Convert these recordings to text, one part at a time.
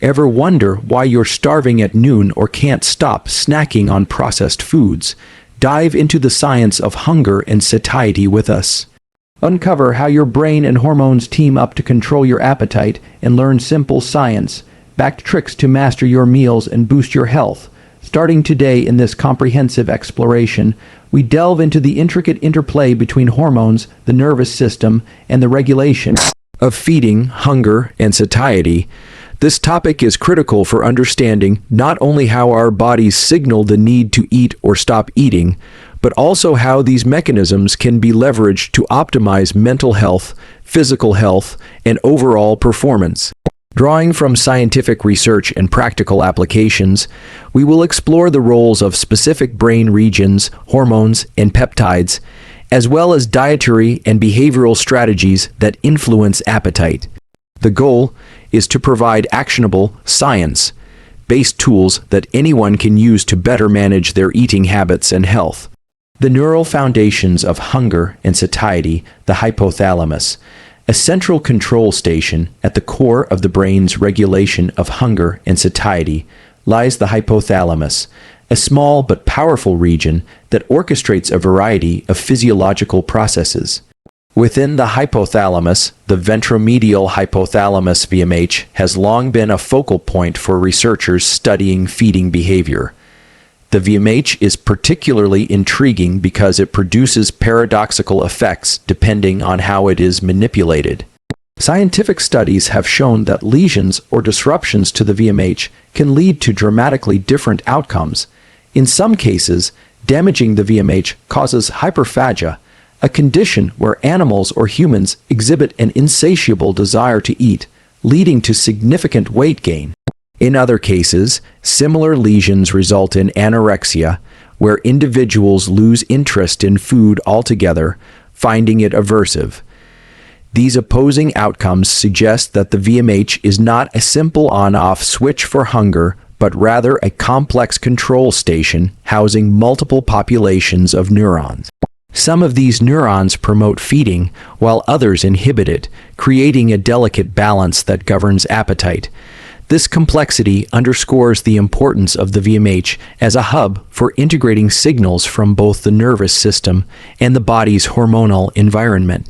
Ever wonder why you're starving at noon or can't stop snacking on processed foods? Dive into the science of hunger and satiety with us. Uncover how your brain and hormones team up to control your appetite and learn simple science-backed tricks to master your meals and boost your health. Starting today in this comprehensive exploration, we delve into the intricate interplay between hormones, the nervous system, and the regulation of feeding, hunger, and satiety. This topic is critical for understanding not only how our bodies signal the need to eat or stop eating, but also how these mechanisms can be leveraged to optimize mental health, physical health, and overall performance. Drawing from scientific research and practical applications, we will explore the roles of specific brain regions, hormones, and peptides, as well as dietary and behavioral strategies that influence appetite. The goal is to provide actionable, science-based tools that anyone can use to better manage their eating habits and health. The neural foundations of hunger and satiety, the hypothalamus, a central control station at the core of the brain's regulation of hunger and satiety, lies the hypothalamus, a small but powerful region that orchestrates a variety of physiological processes. Within the hypothalamus, the ventromedial hypothalamus VMH has long been a focal point for researchers studying feeding behavior. The VMH is particularly intriguing because it produces paradoxical effects depending on how it is manipulated. Scientific studies have shown that lesions or disruptions to the VMH can lead to dramatically different outcomes. In some cases, damaging the VMH causes hyperphagia, a condition where animals or humans exhibit an insatiable desire to eat, leading to significant weight gain. In other cases, similar lesions result in anorexia, where individuals lose interest in food altogether, finding it aversive. These opposing outcomes suggest that the VMH is not a simple on-off switch for hunger, but rather a complex control station housing multiple populations of neurons. Some of these neurons promote feeding, while others inhibit it, creating a delicate balance that governs appetite. This complexity underscores the importance of the VMH as a hub for integrating signals from both the nervous system and the body's hormonal environment.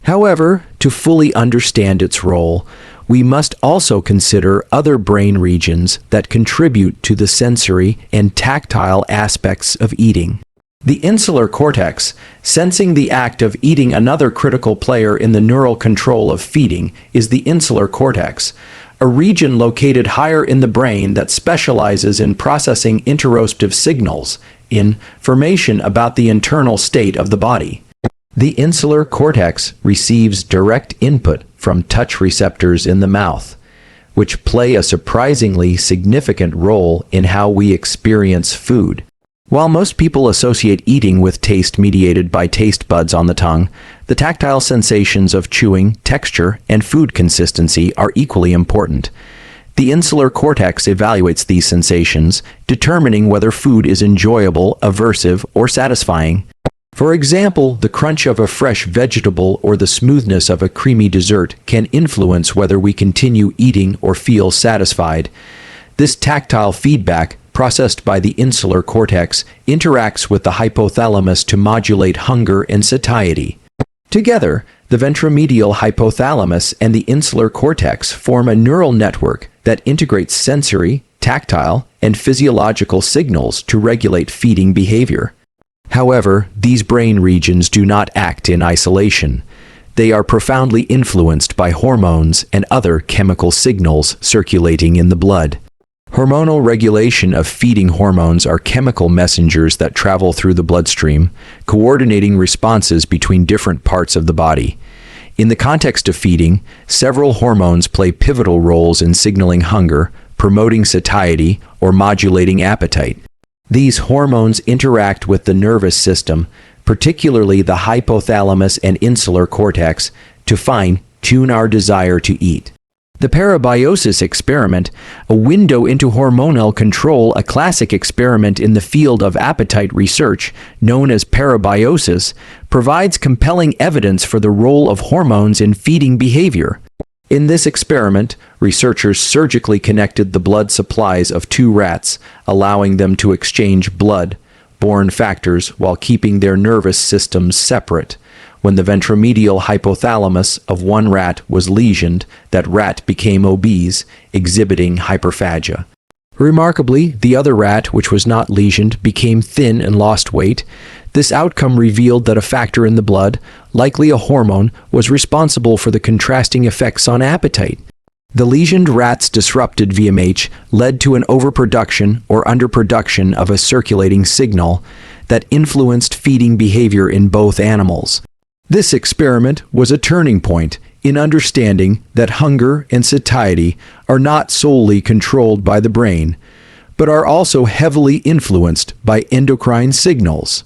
However, to fully understand its role, we must also consider other brain regions that contribute to the sensory and tactile aspects of eating. The insular cortex, sensing the act of eating. Another critical player in the neural control of feeding is the insular cortex, a region located higher in the brain that specializes in processing interoceptive signals, information about the internal state of the body. The insular cortex receives direct input from touch receptors in the mouth, which play a surprisingly significant role in how we experience food. While most people associate eating with taste mediated by taste buds on the tongue, the tactile sensations of chewing, texture, and food consistency are equally important. The insular cortex evaluates these sensations, determining whether food is enjoyable, aversive, or satisfying. For example, the crunch of a fresh vegetable or the smoothness of a creamy dessert can influence whether we continue eating or feel satisfied. This tactile feedback, processed by the insular cortex, interacts with the hypothalamus to modulate hunger and satiety. Together, the ventromedial hypothalamus and the insular cortex form a neural network that integrates sensory, tactile, and physiological signals to regulate feeding behavior. However, these brain regions do not act in isolation. They are profoundly influenced by hormones and other chemical signals circulating in the blood. Hormonal regulation of feeding hormones are chemical messengers that travel through the bloodstream, coordinating responses between different parts of the body. In the context of feeding, several hormones play pivotal roles in signaling hunger, promoting satiety, or modulating appetite. These hormones interact with the nervous system, particularly the hypothalamus and insular cortex, to fine-tune our desire to eat. The parabiosis experiment, a window into hormonal control, a classic experiment in the field of appetite research known as parabiosis, provides compelling evidence for the role of hormones in feeding behavior. In this experiment, researchers surgically connected the blood supplies of two rats, allowing them to exchange blood-borne factors while keeping their nervous systems separate. When the ventromedial hypothalamus of one rat was lesioned, that rat became obese, exhibiting hyperphagia. Remarkably, the other rat, which was not lesioned, became thin and lost weight. This outcome revealed that a factor in the blood, likely a hormone, was responsible for the contrasting effects on appetite. The lesioned rat's disrupted VMH led to an overproduction or underproduction of a circulating signal that influenced feeding behavior in both animals. This experiment was a turning point in understanding that hunger and satiety are not solely controlled by the brain, but are also heavily influenced by endocrine signals.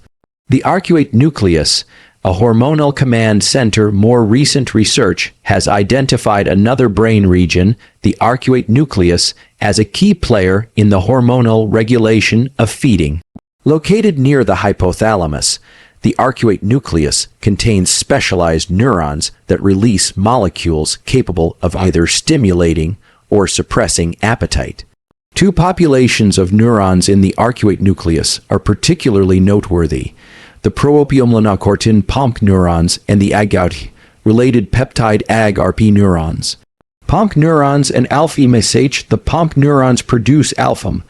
The arcuate nucleus, a hormonal command center. More recent research has identified another brain region, the arcuate nucleus, as a key player in the hormonal regulation of feeding. Located near the hypothalamus, the arcuate nucleus contains specialized neurons that release molecules capable of either stimulating or suppressing appetite. Two populations of neurons in the arcuate nucleus are particularly noteworthy: the proopiumlanocortin POMC neurons and the AGOT-related peptide AG-RP neurons. POMC neurons and alpha-MSH. The POMC neurons produce alpha,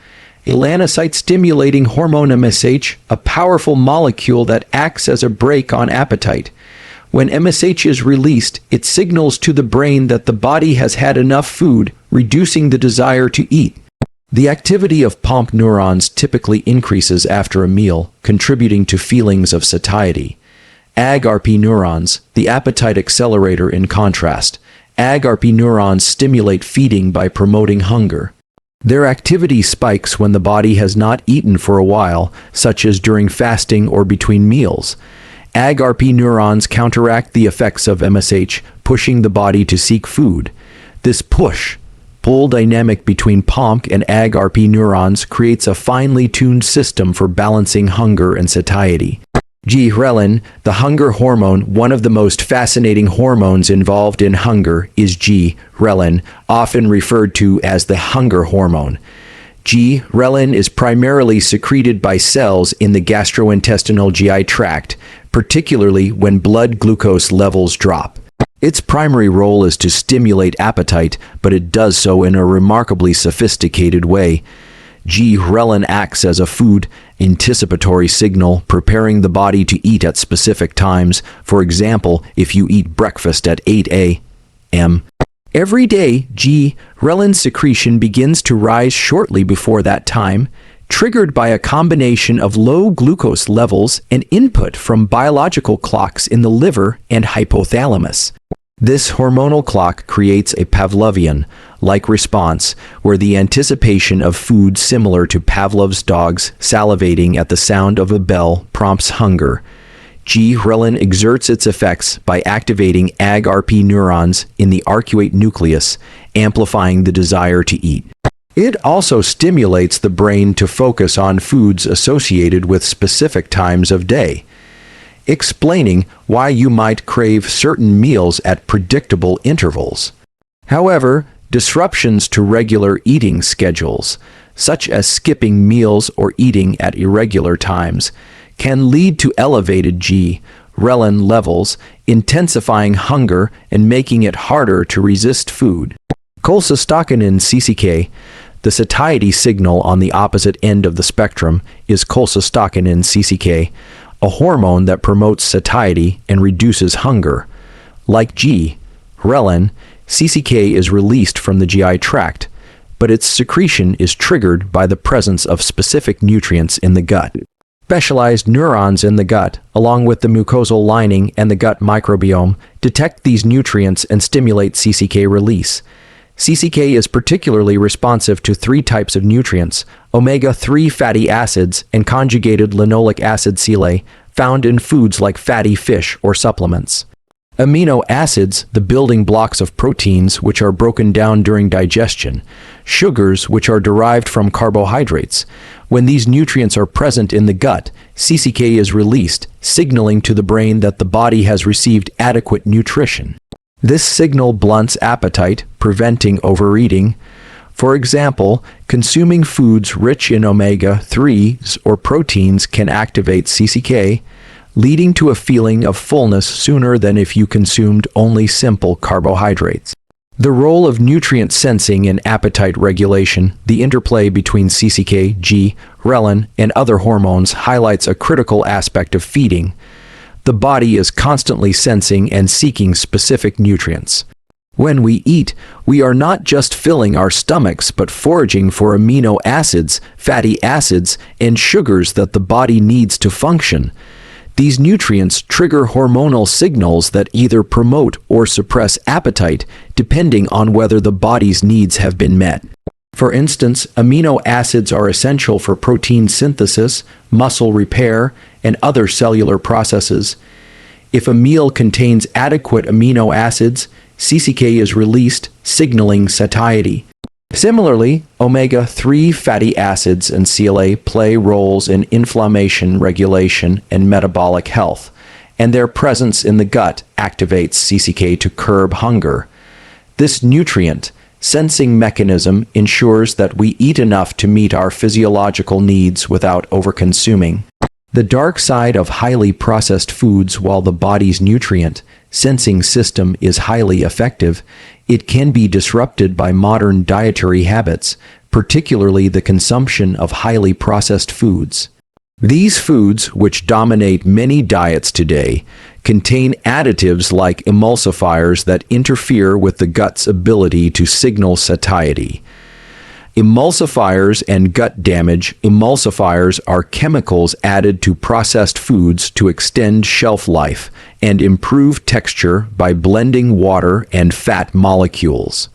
a melanocyte-stimulating hormone MSH, a powerful molecule that acts as a brake on appetite. When MSH is released, it signals to the brain that the body has had enough food, reducing the desire to eat. The activity of POMC neurons typically increases after a meal, contributing to feelings of satiety. AG-RP neurons, the appetite accelerator in contrast. AG-RP neurons stimulate feeding by promoting hunger. Their activity spikes when the body has not eaten for a while, such as during fasting or between meals. AG-RP neurons counteract the effects of MSH, pushing the body to seek food. This push-pull dynamic between POMC and AG-RP neurons creates a finely tuned system for balancing hunger and satiety. Ghrelin, the hunger hormone. One of the most fascinating hormones involved in hunger is ghrelin, often referred to as the hunger hormone. Ghrelin is primarily secreted by cells in the gastrointestinal GI tract, particularly when blood glucose levels drop. Its primary role is to stimulate appetite, but it does so in a remarkably sophisticated way. Ghrelin acts as a food anticipatory signal, preparing the body to eat at specific times. For example, if you eat breakfast at 8 a.m. every day, ghrelin secretion begins to rise shortly before that time, triggered by a combination of low glucose levels and input from biological clocks in the liver and hypothalamus. This hormonal clock creates a Pavlovian-like response, where the anticipation of food similar to Pavlov's dogs salivating at the sound of a bell prompts hunger. Ghrelin exerts its effects by activating AG-RP neurons in the arcuate nucleus, amplifying the desire to eat. It also stimulates the brain to focus on foods associated with specific times of day, explaining why you might crave certain meals at predictable intervals. However, disruptions to regular eating schedules, such as skipping meals or eating at irregular times, can lead to elevated ghrelin levels, intensifying hunger and making it harder to resist food. Cholecystokinin CCK, the satiety signal on the opposite end of the spectrum, is cholecystokinin CCK, a hormone that promotes satiety and reduces hunger. Like ghrelin, CCK is released from the GI tract, but its secretion is triggered by the presence of specific nutrients in the gut. Specialized neurons in the gut, along with the mucosal lining and the gut microbiome, detect these nutrients and stimulate CCK release. CCK is particularly responsive to three types of nutrients: omega-3 fatty acids and conjugated linoleic acid chelae, found in foods like fatty fish or supplements. Amino acids, the building blocks of proteins which are broken down during digestion. Sugars, which are derived from carbohydrates. When these nutrients are present in the gut, CCK is released, signaling to the brain that the body has received adequate nutrition. This signal blunts appetite, preventing overeating. For example, consuming foods rich in omega-3s or proteins can activate CCK, leading to a feeling of fullness sooner than if you consumed only simple carbohydrates. The role of nutrient sensing in appetite regulation, the interplay between CCK, G, ghrelin, and other hormones highlights a critical aspect of feeding. The body is constantly sensing and seeking specific nutrients. When we eat, we are not just filling our stomachs but foraging for amino acids, fatty acids, and sugars that the body needs to function. These nutrients trigger hormonal signals that either promote or suppress appetite, depending on whether the body's needs have been met. For instance, amino acids are essential for protein synthesis, muscle repair, and other cellular processes. If a meal contains adequate amino acids, CCK is released, signaling satiety. Similarly, omega-3 fatty acids and CLA play roles in inflammation regulation and metabolic health, and their presence in the gut activates CCK to curb hunger. This nutrient sensing mechanism ensures that we eat enough to meet our physiological needs without overconsuming. The dark side of highly processed foods, while the body's nutrient sensing system is highly effective, it can be disrupted by modern dietary habits, particularly the consumption of highly processed foods. These foods, which dominate many diets today, contain additives like emulsifiers that interfere with the gut's ability to signal satiety. Emulsifiers and gut damage. Emulsifiers are chemicals added to processed foods to extend shelf life and improve texture by blending water and fat molecules.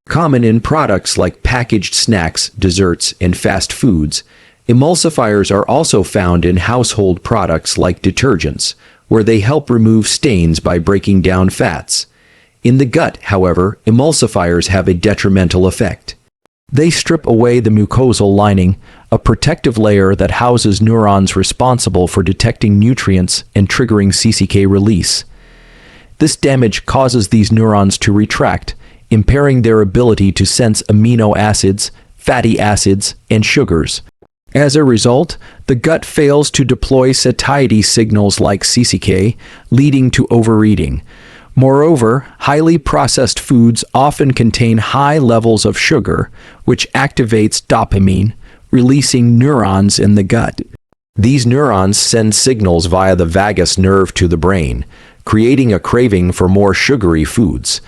Common in products like packaged snacks, desserts, and fast foods, emulsifiers are also found in household products like detergents, where they help remove stains by breaking down fats. In the gut, however, emulsifiers have a detrimental effect. They strip away the mucosal lining, a protective layer that houses neurons responsible for detecting nutrients and triggering CCK release. This damage causes these neurons to retract, impairing their ability to sense amino acids, fatty acids, and sugars. As a result, the gut fails to deploy satiety signals like CCK, leading to overeating. Moreover, highly processed foods often contain high levels of sugar, which activates dopamine, releasing neurons in the gut. These neurons send signals via the vagus nerve to the brain, creating a craving for more sugary foods.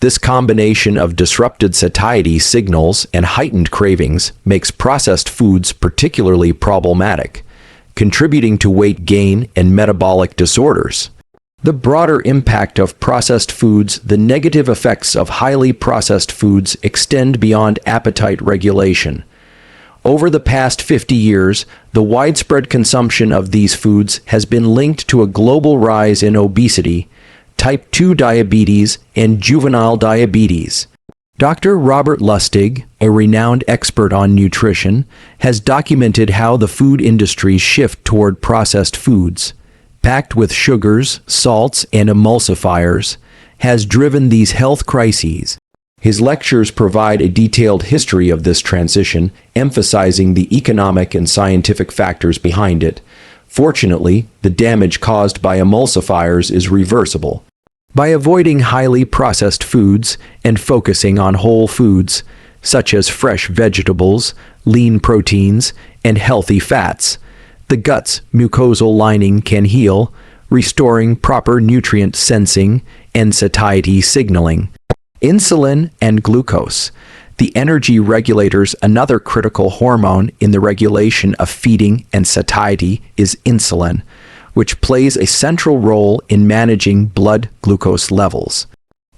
This combination of disrupted satiety signals and heightened cravings makes processed foods particularly problematic, contributing to weight gain and metabolic disorders. The broader impact of processed foods. The negative effects of highly processed foods extend beyond appetite regulation. Over the past 50 years, the widespread consumption of these foods has been linked to a global rise in obesity, type 2 diabetes, and juvenile diabetes. Dr. Robert Lustig, a renowned expert on nutrition, has documented how the food industry's shift toward processed foods, packed with sugars, salts, and emulsifiers, has driven these health crises. His lectures provide a detailed history of this transition, emphasizing the economic and scientific factors behind it. Fortunately, the damage caused by emulsifiers is reversible. By avoiding highly processed foods and focusing on whole foods, such as fresh vegetables, lean proteins, and healthy fats, the gut's mucosal lining can heal, restoring proper nutrient sensing and satiety signaling. Insulin and glucose, the energy regulators. Another critical hormone in the regulation of feeding and satiety is insulin, which plays a central role in managing blood glucose levels.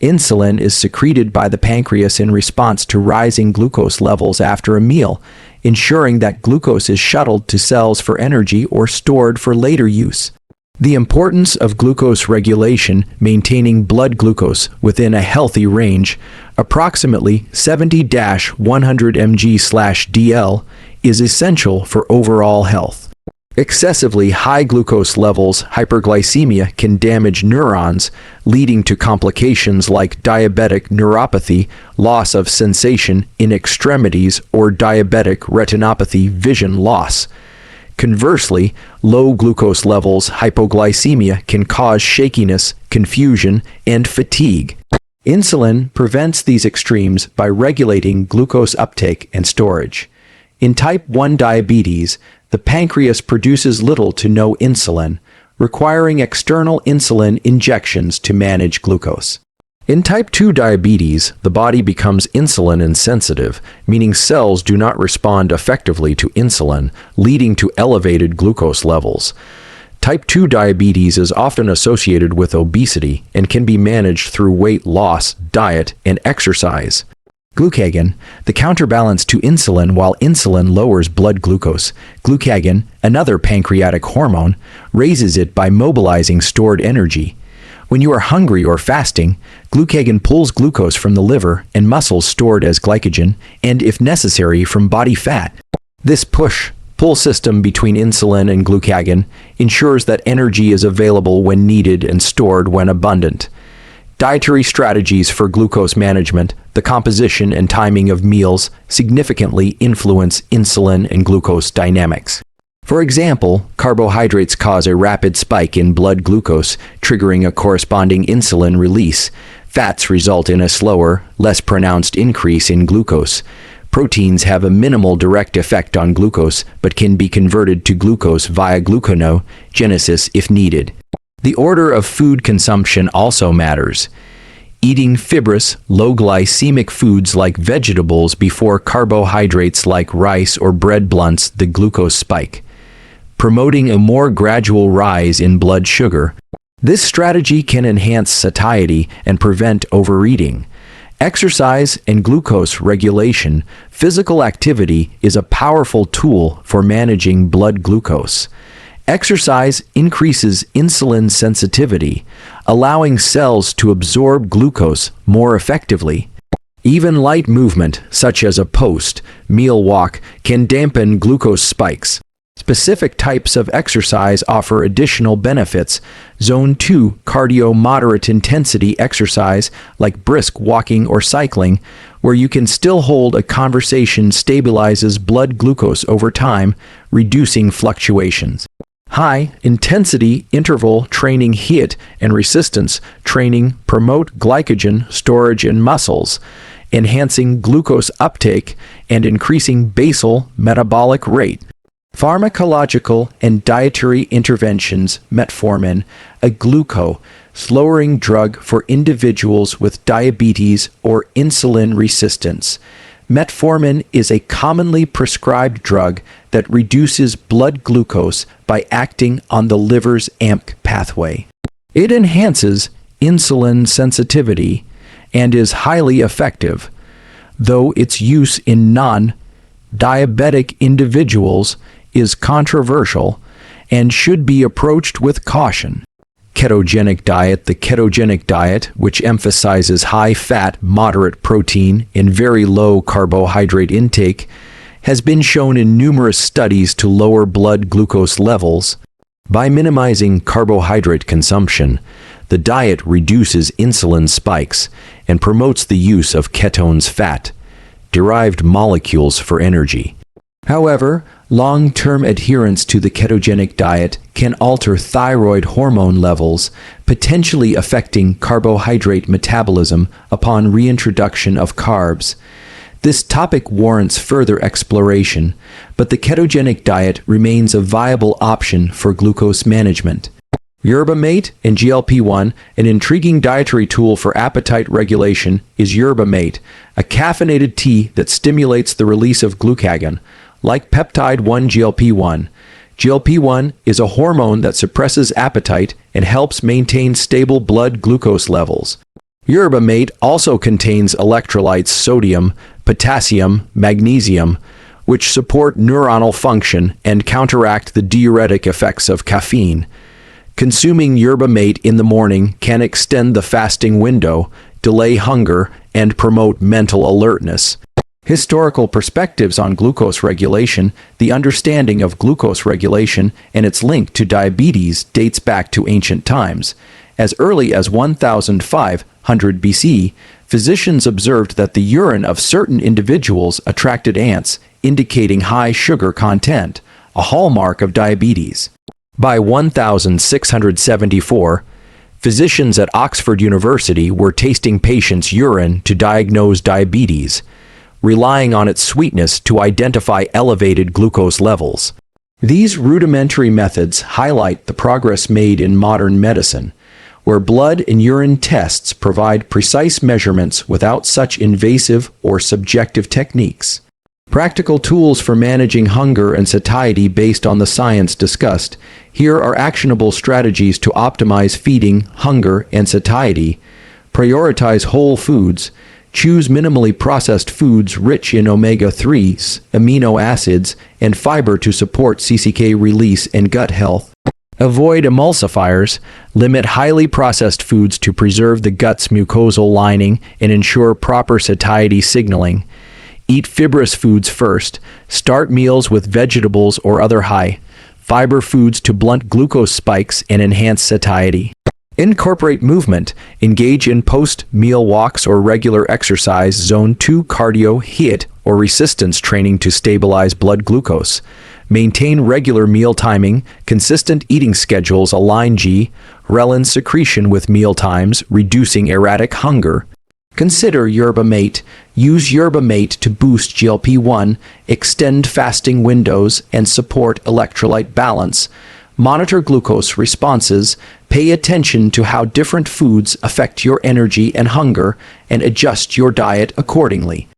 Insulin is secreted by the pancreas in response to rising glucose levels after a meal, ensuring that glucose is shuttled to cells for energy or stored for later use. The importance of glucose regulation. Maintaining blood glucose within a healthy range, approximately 70-100 mg/dl, is essential for overall health. Excessively high glucose levels, hyperglycemia, can damage neurons, leading to complications like diabetic neuropathy, loss of sensation in extremities, or diabetic retinopathy, vision loss. Conversely, low glucose levels, hypoglycemia, can cause shakiness, confusion, and fatigue. Insulin prevents these extremes by regulating glucose uptake and storage. In type 1 diabetes, the pancreas produces little to no insulin, requiring external insulin injections to manage glucose. In type 2 diabetes, the body becomes insulin insensitive, meaning cells do not respond effectively to insulin, leading to elevated glucose levels. Type 2 diabetes is often associated with obesity and can be managed through weight loss, diet, and exercise. Glucagon, the counterbalance to insulin. While insulin lowers blood glucose, glucagon, another pancreatic hormone, raises it by mobilizing stored energy. When you are hungry or fasting, glucagon pulls glucose from the liver and muscles stored as glycogen, and if necessary, from body fat. This push-pull system between insulin and glucagon ensures that energy is available when needed and stored when abundant. Dietary strategies for glucose management, the composition and timing of meals, significantly influence insulin and glucose dynamics. For example, carbohydrates cause a rapid spike in blood glucose, triggering a corresponding insulin release. Fats result in a slower, less pronounced increase in glucose. Proteins have a minimal direct effect on glucose, but can be converted to glucose via gluconeogenesis if needed. The order of food consumption also matters. Eating fibrous, low-glycemic foods like vegetables before carbohydrates like rice or bread blunts the glucose spike, promoting a more gradual rise in blood sugar. This strategy can enhance satiety and prevent overeating. Exercise and glucose regulation. Physical activity is a powerful tool for managing blood glucose. Exercise increases insulin sensitivity, allowing cells to absorb glucose more effectively. Even light movement, such as a post-meal walk, can dampen glucose spikes. Specific types of exercise offer additional benefits. Zone 2 cardio moderate intensity exercise like brisk walking or cycling, where you can still hold a conversation, stabilizes blood glucose over time, reducing fluctuations. High-intensity interval training HIIT and resistance training promote glycogen storage in muscles, enhancing glucose uptake and increasing basal metabolic rate. Pharmacological and dietary interventions. Metformin, a glucose-lowering drug for individuals with diabetes or insulin resistance. Metformin is a commonly prescribed drug that reduces blood glucose by acting on the liver's AMP pathway. It enhances insulin sensitivity and is highly effective, though its use in non-diabetic individuals is controversial and should be approached with caution. Ketogenic diet. The ketogenic diet, which emphasizes high fat, moderate protein, and very low carbohydrate intake, has been shown in numerous studies to lower blood glucose levels. By minimizing carbohydrate consumption, the diet reduces insulin spikes and promotes the use of ketones, fat-derived molecules, for energy. However, long-term adherence to the ketogenic diet can alter thyroid hormone levels, potentially affecting carbohydrate metabolism upon reintroduction of carbs. This topic warrants further exploration, but the ketogenic diet remains a viable option for glucose management. Yerba mate and GLP-1. An intriguing dietary tool for appetite regulation is yerba mate, a caffeinated tea that stimulates the release of glucagon. Like peptide-1 GLP-1, GLP-1 is a hormone that suppresses appetite and helps maintain stable blood glucose levels. Yerba mate also contains electrolytes sodium, potassium, magnesium, which support neuronal function and counteract the diuretic effects of caffeine. Consuming yerba mate in the morning can extend the fasting window, delay hunger, and promote mental alertness. Historical perspectives on glucose regulation. The understanding of glucose regulation and its link to diabetes dates back to ancient times. As early as 1500 BC, physicians observed that the urine of certain individuals attracted ants, indicating high sugar content, a hallmark of diabetes. By 1674, physicians at Oxford University were tasting patients' urine to diagnose diabetes, relying on its sweetness to identify elevated glucose levels. These rudimentary methods highlight the progress made in modern medicine, where blood and urine tests provide precise measurements without such invasive or subjective techniques. Practical tools for managing hunger and satiety based on the science discussed. Here are actionable strategies to optimize feeding, hunger, and satiety. Prioritize whole foods. Choose minimally processed foods rich in omega-3s, amino acids, and fiber to support CCK release and gut health. Avoid emulsifiers. Limit highly processed foods to preserve the gut's mucosal lining and ensure proper satiety signaling. Eat fibrous foods first. Start meals with vegetables or other high-fiber foods to blunt glucose spikes and enhance satiety. Incorporate movement. Engage in post-meal walks or regular exercise. Zone 2 cardio, HIIT, or resistance training to stabilize blood glucose. Maintain regular meal timing. Consistent eating schedules align ghrelin secretion with meal times, reducing erratic hunger. Consider Yerba Mate. Use Yerba Mate to boost GLP-1, extend fasting windows, and support electrolyte balance. Monitor glucose responses. Pay attention to how different foods affect your energy and hunger, and adjust your diet accordingly.